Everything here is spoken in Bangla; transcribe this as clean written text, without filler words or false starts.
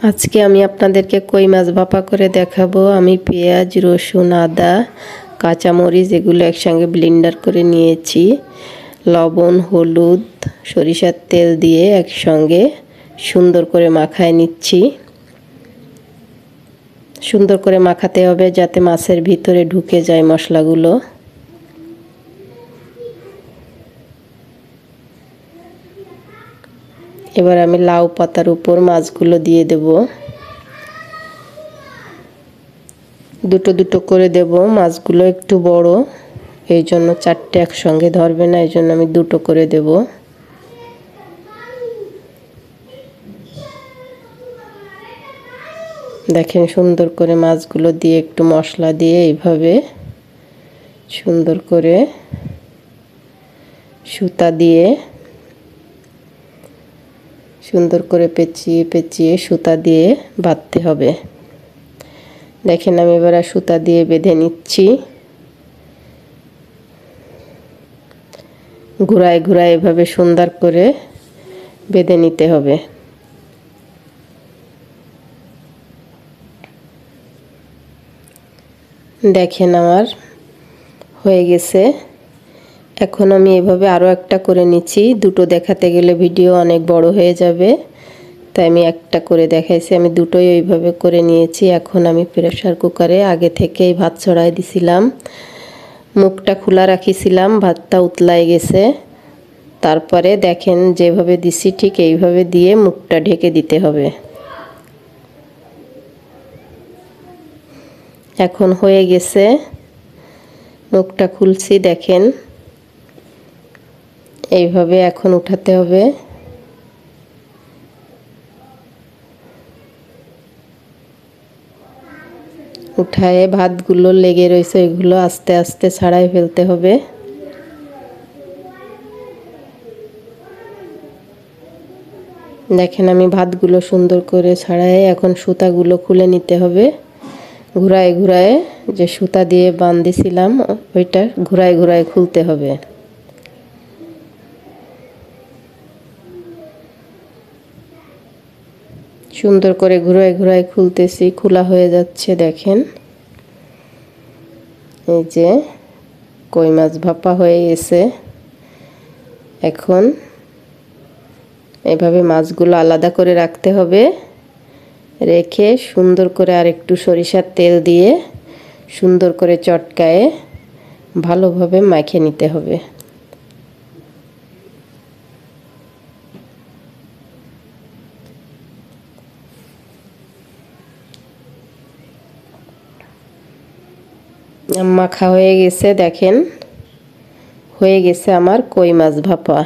আজকে আমি আপনাদেরকে কই মাছ ভাপা করে দেখাবো। আমি পেঁয়াজ, রসুন, আদা, কাঁচামরিচ এগুলো একসঙ্গে ব্লেন্ডার করে নিয়েছি। লবণ, হলুদ, সরিষার তেল দিয়ে একসঙ্গে সুন্দর করে মাখায় নিচ্ছি। সুন্দর করে মাখাতে হবে যাতে মাছের ভিতরে ঢুকে যায় মশলাগুলো। এবার আমি লাউ পাতার উপর মাছগুলো দিয়ে দেব। দুটো দুটো করে দেব। মাছগুলো একটু বড়, এই জন্য চারটে একসঙ্গে ধরবে না, এই জন্য আমি দুটো করে দেব। দেখেন সুন্দর করে মাছগুলো দিয়ে একটু মশলা দিয়ে এইভাবে সুন্দর করে সুতা দিয়ে সুন্দর করে পেঁচিয়ে পেঁচিয়ে সুতা দিয়ে বাঁধতে হবে। দেখেন আমি এবার সুতা দিয়ে বেঁধে নিচ্ছি। ঘুরায় ঘুরায় এভাবে সুন্দর করে বেঁধে নিতে হবে। দেখেন আমার হয়ে গেছে। এখন আমি এভাবে আরও একটা করে নিচ্ছি। দুটো দেখাতে গেলে ভিডিও অনেক বড় হয়ে যাবে, তাই আমি একটা করে দেখাইছি। আমি দুটোই ওইভাবে করে নিয়েছি। এখন আমি প্রেসার কুকারে আগে থেকেই ভাত চড়াই দিছিলাম, মুখটা খোলা রাখিছিলাম, ভাতটা উতলাই গেছে। তারপরে দেখেন যেভাবে দিছি ঠিক এইভাবে দিয়ে মুখটা ঢেকে দিতে হবে। এখন হয়ে গেছে, মুখটা খুলছি, দেখেন এইভাবে এখন উঠাতে হবে। উঠায়ে ভাতগুলো লেগে রয়েছে এগুলো আস্তে আস্তে ছাড়াই ফেলতে হবে। দেখেন আমি ভাতগুলো সুন্দর করে ছাড়াই এখন সুতাগুলো খুলে নিতে হবে। ঘুরায় ঘুরায় যে সুতা দিয়ে বাঁধিছিলাম ওইটা ঘুরায় ঘুরায় খুলতে হবে। সুন্দর করে ঘুরায় ঘুরায় খুলতেছি, খোলা হয়ে যাচ্ছে। দেখেন এই যে কই মাছ ভাপা হয়ে গেছে। এখন এভাবে মাছগুলো আলাদা করে রাখতে হবে। রেখে সুন্দর করে আর একটু সরিষার তেল দিয়ে সুন্দর করে চটকায়ে ভালোভাবে মাখে নিতে হবে। মাখা হয়ে গেছে। দেখেন হয়ে গেছে আমার কই মাছ ভাপা।